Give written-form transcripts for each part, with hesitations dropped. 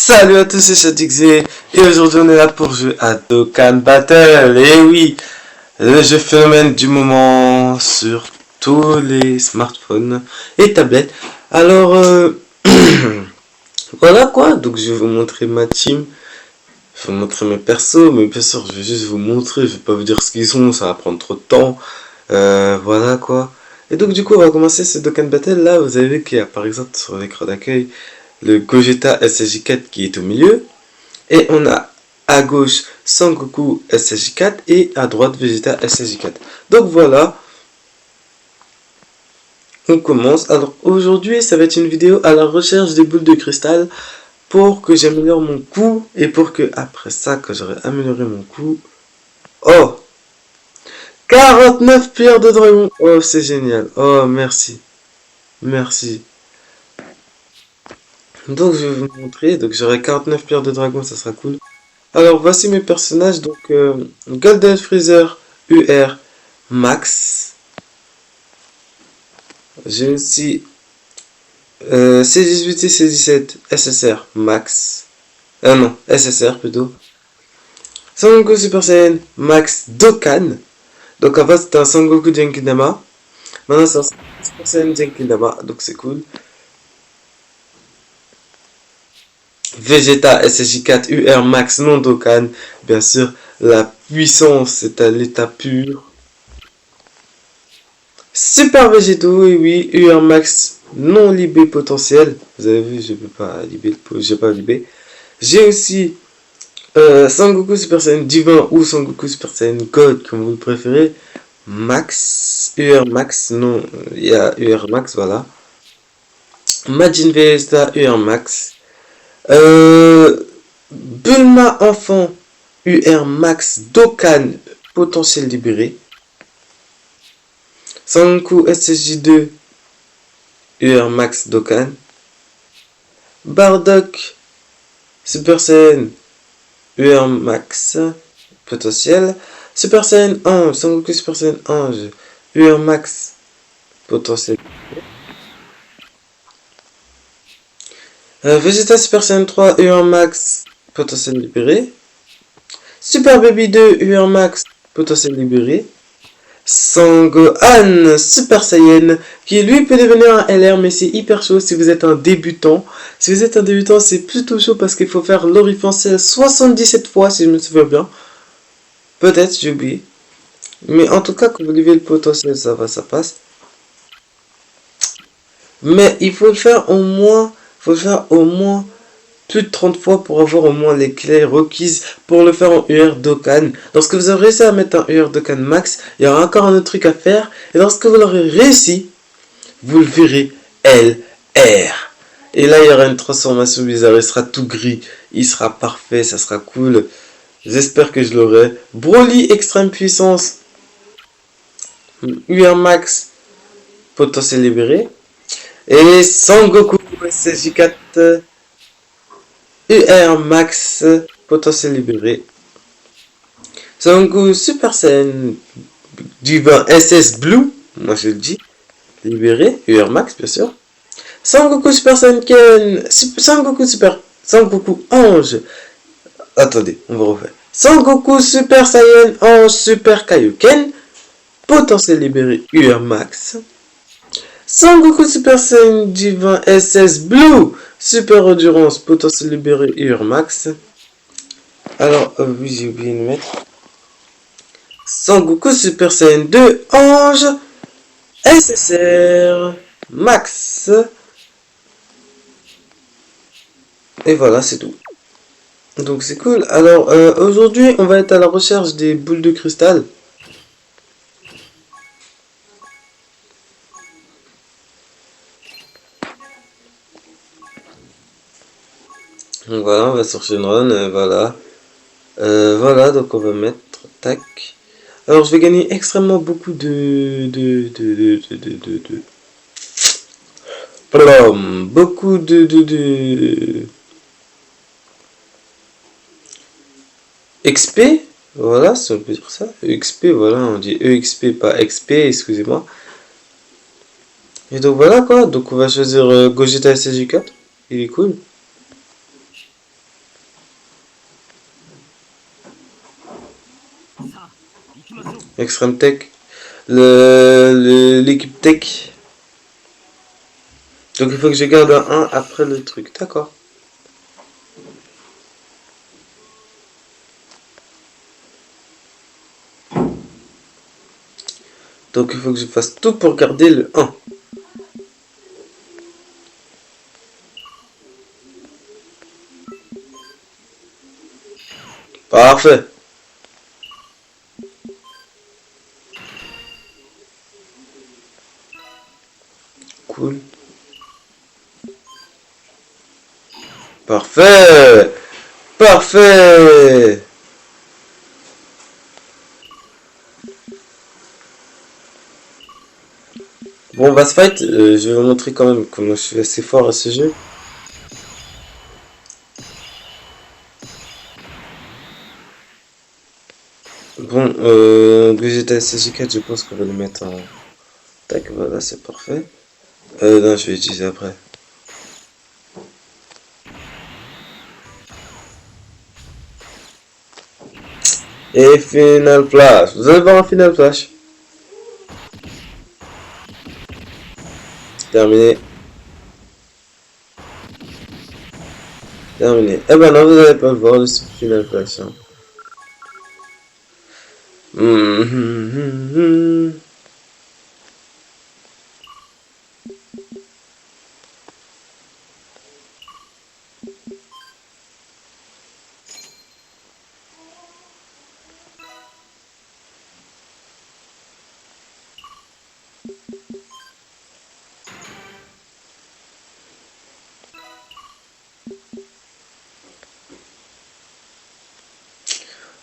Salut à tous, c'est Chatixé et aujourd'hui on est là pour jouer à Dokkan Battle. Et oui, le jeu phénomène du moment sur tous les smartphones et tablettes. Alors, voilà quoi, donc je vais vous montrer ma team, je vais vous montrer mes persos, mais bien sûr je vais juste vous montrer, je vais pas vous dire ce qu'ils sont, ça va prendre trop de temps. Voilà quoi. Et donc du coup on va commencer ce Dokkan Battle. Là vous avez vu qu'il y a par exemple sur l'écran d'accueil le Gogeta SSJ4 qui est au milieu. Et on a à gauche Sangoku SSJ4 et à droite Vegeta SSJ4. Donc voilà, on commence. Alors aujourd'hui, ça va être une vidéo à la recherche des boules de cristal pour que j'améliore mon coup et pour que après ça, quand j'aurai amélioré mon coup... Oh 49 pierres de dragon. Oh, c'est génial. Oh, merci. Merci. Donc je vais vous montrer. Donc j'aurai 49 pierres de dragon, ça sera cool. Alors voici mes personnages, donc Golden Freezer UR Max. J'ai aussi C18 et C17 SSR Max. Non, SSR plutôt. Sangoku Super Saiyan Max Dokkan. Donc avant c'était un Sangoku Genkidama. Maintenant c'est un Super Saiyan Genkidama, donc c'est cool. Vegeta SSJ4 UR Max non Dokkan. Bien sûr, la puissance est à l'état pur. Super Végétaux, oui, oui, UR Max non libé potentiel. Vous avez vu, je peux pas libé, j'ai pas libé. J'ai aussi Sangoku Super Saiyan Divin ou Sangoku Super Saiyan God, comme vous le préférez. Max, UR Max, non, il y a UR Max, voilà. Majin Vegeta UR Max. Bulma Enfant UR Max Dokkan potentiel libéré. Sangoku SSJ2 UR Max Dokkan. Bardock Super Saiyan UR Max potentiel. Super Saiyan Ange, Sangoku Super Saiyan Ange UR Max potentiel. Vegeta Super Saiyan 3 UR Max potentiel libéré. Super Baby 2 UR Max potentiel libéré. Sangohan Super Saiyan qui lui peut devenir un LR, mais c'est hyper chaud si vous êtes un débutant. Si vous êtes un débutant, c'est plutôt chaud parce qu'il faut faire l'oriflancelle 77 fois si je me souviens bien. Peut-être, j'ai oublié. Mais en tout cas, quand vous levez le potentiel, ça va, ça passe. Mais il faut le faire au moins plus de 30 fois pour avoir au moins les clés requises pour le faire en UR Dokkan. Lorsque vous aurez réussi à mettre un UR Dokkan Max, il y aura encore un autre truc à faire. Et lorsque vous l'aurez réussi, vous le verrez LR. Et là, il y aura une transformation bizarre. Il sera tout gris. Il sera parfait. Ça sera cool. J'espère que je l'aurai. Broly extrême puissance. UR Max potentiel libéré. Et Sangoku SSJ4 UR Max potentiel libéré. Sangoku Super Saiyan Divin SS Blue, moi je le dis, libéré, UR Max bien sûr. Sangoku Super Saiyan Ken, Sangoku Ange. Attendez, on va refaire. Sangoku Super Saiyan Ange Super Kaioken, potentiel libéré UR Max. Sangoku Super Saiyan Divin SS Blue, Super Endurance, potentiel libéré UR Max. Alors, oui, j'ai oublié de mettre. Sangoku Super Saiyan 2 Ange SSR Max. Et voilà, c'est tout. Donc c'est cool. Alors, aujourd'hui, on va être à la recherche des boules de cristal. Donc voilà, on va sur Shenron, voilà. Voilà, donc on va mettre, tac. Alors je vais gagner extrêmement beaucoup beaucoup de XP, voilà, si on peut dire ça. XP, voilà, on dit EXP, pas XP, excusez-moi. Et donc voilà quoi, donc on va choisir Gogeta SSJ4, il est cool. Extreme Tech. L'équipe Tech. Donc il faut que je garde un 1 après le truc. D'accord. Donc il faut que je fasse tout pour garder le 1. Parfait. Cool. Parfait. Parfait. Bon, on va se fight. Je vais vous montrer quand même comment je suis assez fort à ce jeu. Bon, Brigitte SG4, je pense qu'on va le mettre en... Tac, voilà, c'est parfait. Non, je vais utiliser après. Et Final Flash. Vous allez voir un Final Flash. Terminé. Terminé. Eh ben non, vous n'allez pas le voir, le Final Flash. Hein.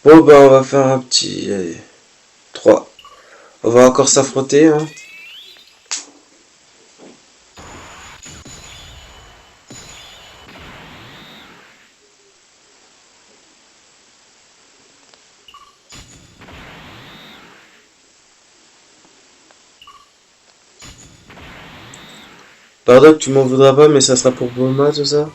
Bon, ben on va faire un petit... Allez, 3. On va encore s'affronter. Hein. Pardon, tu m'en voudras pas, mais ça sera pour Boma, tout ça.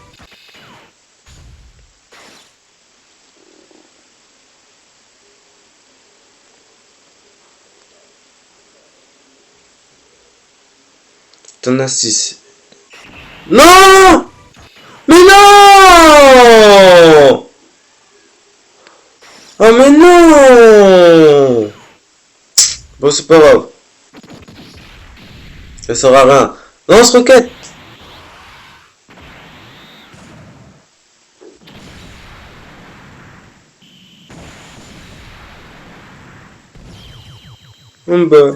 T'en as 6. Non! Mais non! Oh mais non! Bon, c'est pas grave. Ça sera rien. Lance-roquette! Bah.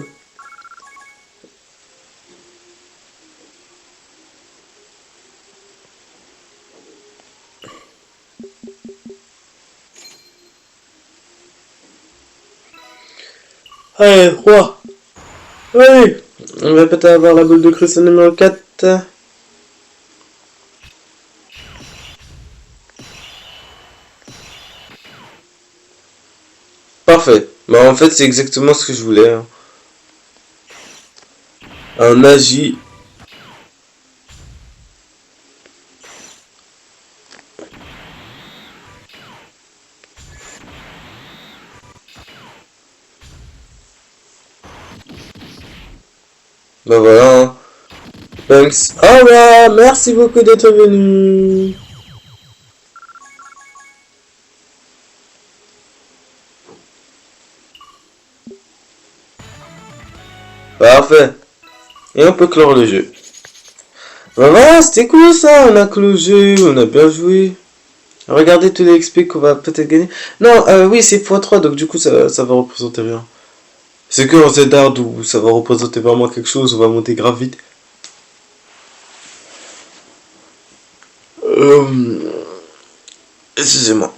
Allez, 3. Oui! On va peut-être avoir la boule de cristal numéro 4. Parfait. Bah en fait c'est exactement ce que je voulais. Hein. Un agi. Bah voilà. Hein. Thanks. Au revoir. Merci beaucoup d'être venu. Parfait. Et on peut clore le jeu. Bah voilà, c'était cool ça. On a clos le jeu. On a bien joué. Regardez tous les XP qu'on va peut-être gagner. Non, oui, c'est x3, donc du coup, ça va représenter rien. C'est que en Z-Hard où ça va représenter vraiment quelque chose, on va monter grave vite. Excusez-moi.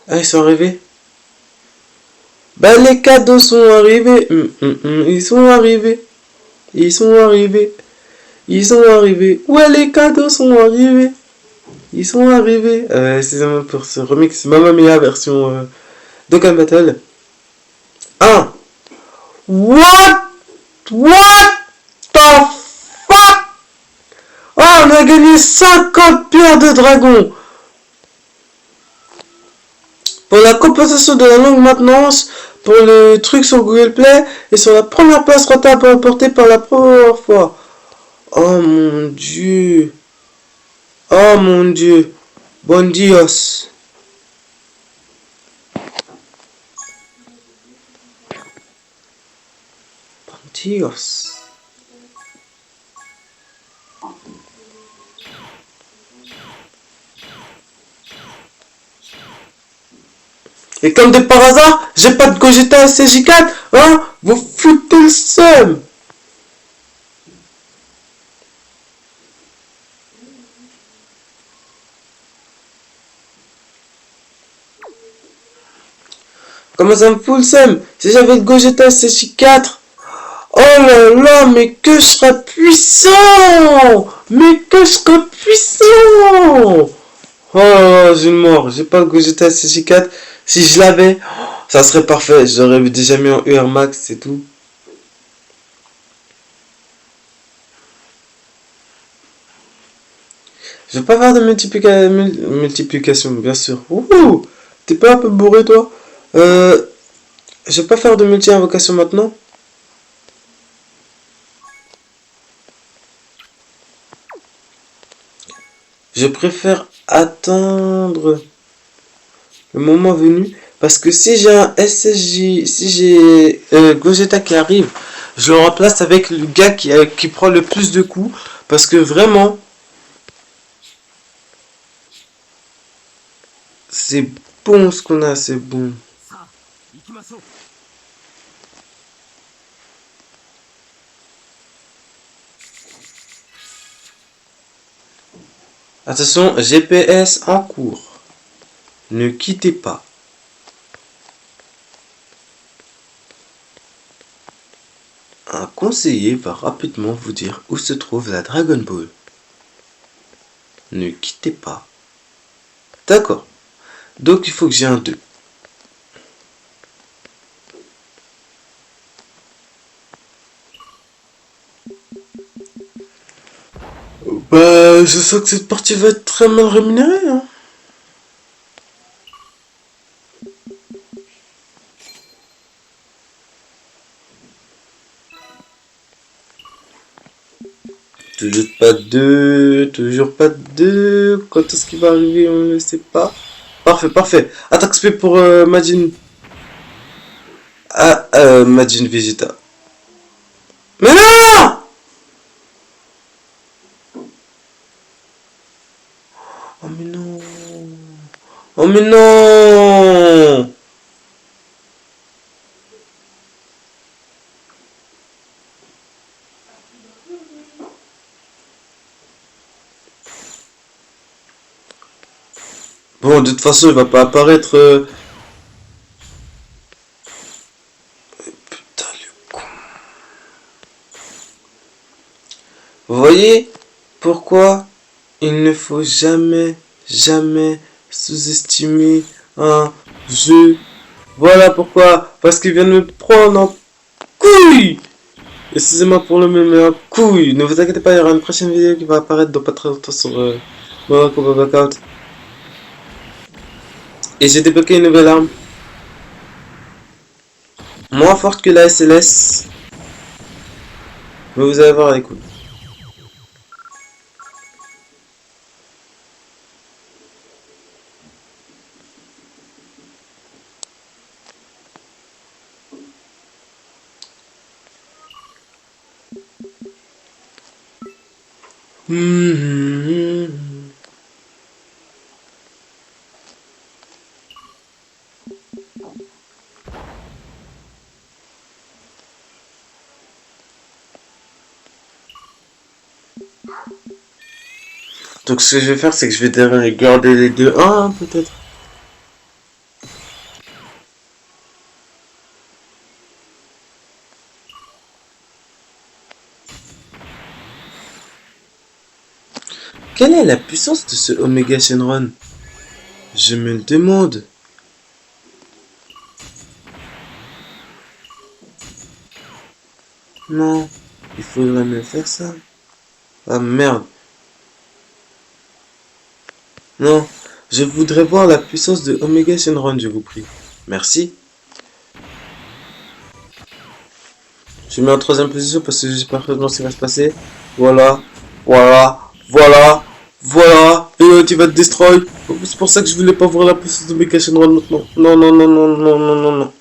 Ah, ils sont arrivés. Bah, les cadeaux sont arrivés. Ils sont arrivés. Ils sont arrivés. Ils sont arrivés. Ouais, les cadeaux sont arrivés. Ils sont arrivés. Excusez-moi pour ce remix Mamma Mia version Dokkan Battle. 1. What? What the fuck? Oh, on a gagné 50 pierres de dragon. Pour la compensation de la longue maintenance, pour le truc sur Google Play, et sur la première place remportée par la première fois. Oh mon dieu. Oh mon dieu. Bon Dios. Bon Dios. Et comme de par hasard, j'ai pas de Gogeta SCJ4, hein? Vous foutez le seum. Comment ça me fout le seum? Si j'avais le Gogeta SCJ4, oh là là, mais que je serais puissant! Mais que je serais puissant! Oh, j'ai mort, j'ai pas le Gogeta SCJ4. Si je l'avais, ça serait parfait. J'aurais déjà mis en UR Max, c'est tout. Je vais pas faire de multiplication, bien sûr. Ouh, t'es pas un peu bourré, toi? Je vais pas faire de multi-invocation maintenant. Je préfère attendre le moment venu. Parce que si j'ai un SSJ, si j'ai Gogeta qui arrive, je le remplace avec le gars qui prend le plus de coups. Parce que vraiment, c'est bon ce qu'on a, c'est bon. Attention, GPS en cours. Ne quittez pas. Un conseiller va rapidement vous dire où se trouve la Dragon Ball. Ne quittez pas. D'accord. Donc il faut que j'ai un 2. Bah, je sens que cette partie va être très mal rémunérée, hein. Toujours pas de 2, toujours pas de 2. Quand est-ce qu'il va arriver, on ne sait pas. Parfait, parfait. Attaque SP pour Majin. Ah, Majin Vegeta. Mais non! Oh mais non. Oh mais non! Bon, de toute façon, il va pas apparaître. Putain, le con. Vous voyez pourquoi il ne faut jamais, jamais sous-estimer un jeu. Voilà pourquoi. Parce qu'il vient de me prendre en couille. Excusez-moi pour le même, mais en couille. Ne vous inquiétez pas, il y aura une prochaine vidéo qui va apparaître dans pas très longtemps sur Mortal Kombat Blackout. Et j'ai débloqué une nouvelle arme. Moins forte que la SLS. Mais vous allez voir, elle est cool. Donc ce que je vais faire, c'est que je vais garder les deux. Ah, peut-être. Quelle est la puissance de ce Omega Shenron? Je me le demande. Non, il faudrait me faire ça. Ah merde. Non, je voudrais voir la puissance de Omega Shenron, je vous prie. Merci. Je mets en troisième position parce que je sais parfaitement ce qui va se passer. Voilà, voilà, voilà, voilà. Et l'autre il va te destroy. C'est pour ça que je voulais pas voir la puissance de Omega Shenron maintenant. Non, non, non, non, non, non, non, non.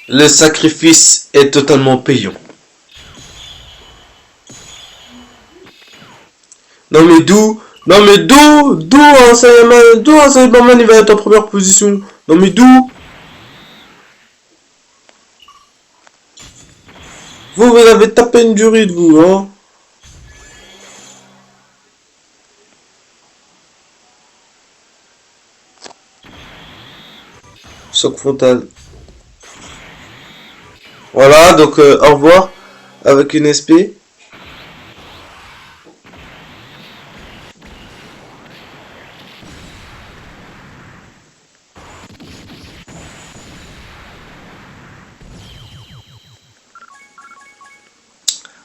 Le sacrifice est totalement payant. Non mais d'où? Non mais d'où un Cyberman il va être en première position? Non mais d'où? Vous avez tapé une durite vous, hein? Choc frontal. Voilà, donc au revoir avec une SP.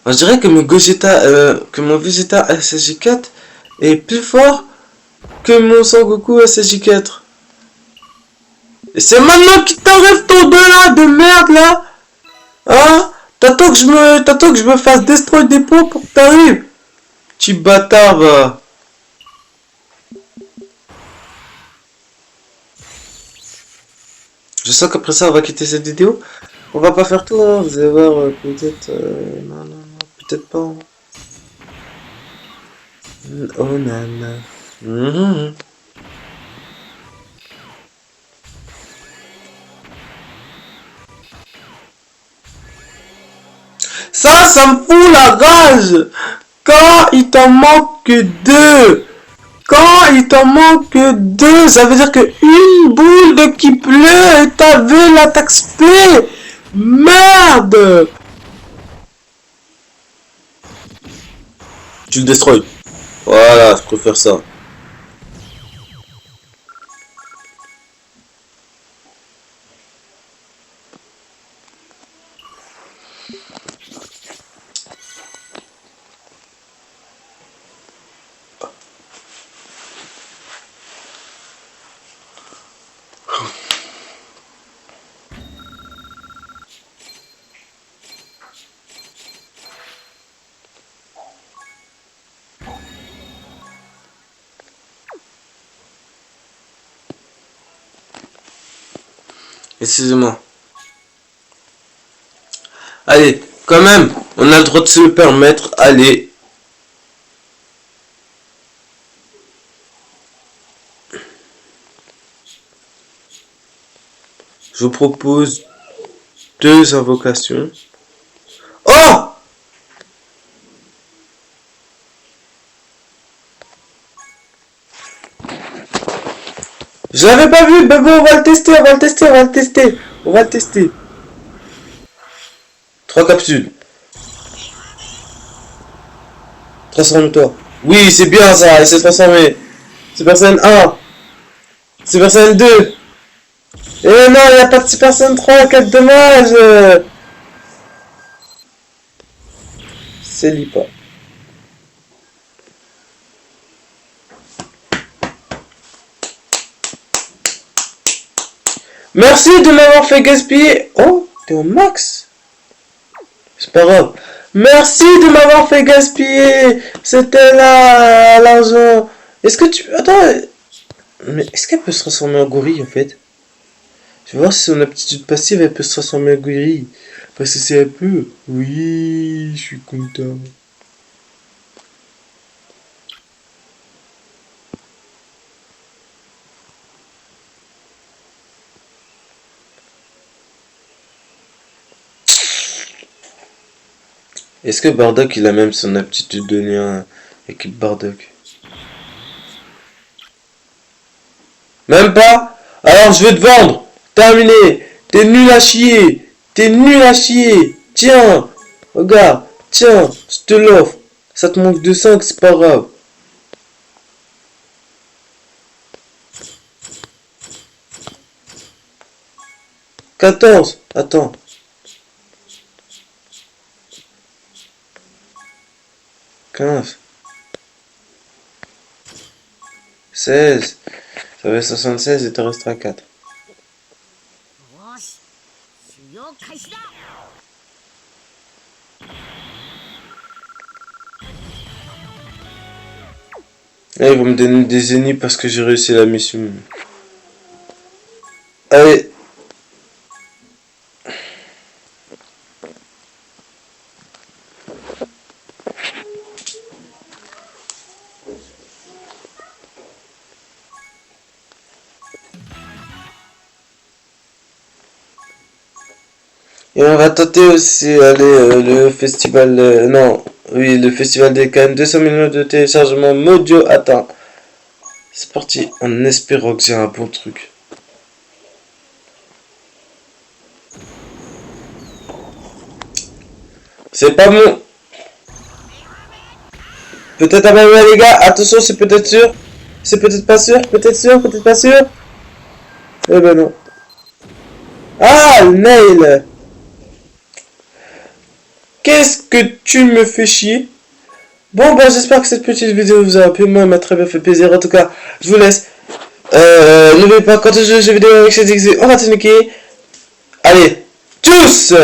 Je dirais que mon Vegeta SSJ4 est plus fort que mon Sangoku SSJ4. Et c'est maintenant qu'il t'arrive ton 2 là de merde là. Hein? T'attends que je me fasse destroy des pots pour que t'arrives. Petit bâtard va. Je sens qu'après ça on va quitter cette vidéo. On va pas faire tout, hein. Vous allez voir, peut-être... non, non, non, peut-être pas. Hein. Oh nana. Mhm. Ça me fout la rage. Quand il t'en manque que deux. Quand il t'en manque que deux, ça veut dire que une boule de qui pleut et t'avais l'attaque spé. Merde. Tu le destroy. Voilà, je préfère ça. Excusez-moi. Allez, quand même, on a le droit de se le permettre. Allez. Je vous propose deux invocations. Oh! Je l'avais pas vu, mais bon, on va le tester, on va le tester, on va le tester. On va le tester. Trois capsules. Transforme-toi. Oui, c'est bien ça, il s'est transformé. C'est personne 1. C'est personne 2. Et non, il n'y a pas de Super Saiyan 3, quel dommage. C'est Lipa. Merci de m'avoir fait gaspiller. Oh, t'es au max. C'est pas grave. Merci de m'avoir fait gaspiller. C'était là, l'argent. Est-ce que tu... Attends. Mais est-ce qu'elle peut se transformer en gorille, en fait? Je vais voir si son aptitude passive, elle peut se transformer en gorille. Parce que c'est un peu... Oui, je suis content. Est-ce que Bardock il a même son aptitude de lien équipe Bardock? Même pas? Alors je vais te vendre. Terminé. T'es nul à chier. T'es nul à chier. Tiens. Regarde. Tiens. Je te l'offre. Ça te manque de 5, c'est pas grave. 14. Attends. 15. 16. Ça fait 76 et te restera 4. Là, ils vont me donner des ennemis parce que j'ai réussi la mission. Allez. Et on va tenter aussi aller le festival... non, oui, le festival des Cannes. 200 millions de téléchargements Modio atteint. C'est parti, en espérant que j'ai un bon truc. C'est pas bon. Peut-être à même les gars, attention, c'est peut-être sûr. C'est peut-être pas sûr, peut-être sûr, peut-être pas sûr. Eh ben non. Ah, le nail. Qu'est-ce que tu me fais chier? Bon, bah, j'espère que cette petite vidéo vous aura plu. Moi, elle m'a très bien fait plaisir. En tout cas, je vous laisse. N'oubliez pas, quand je joue aux jeux vidéo avec ces exés, on va te niquer. Allez, tous!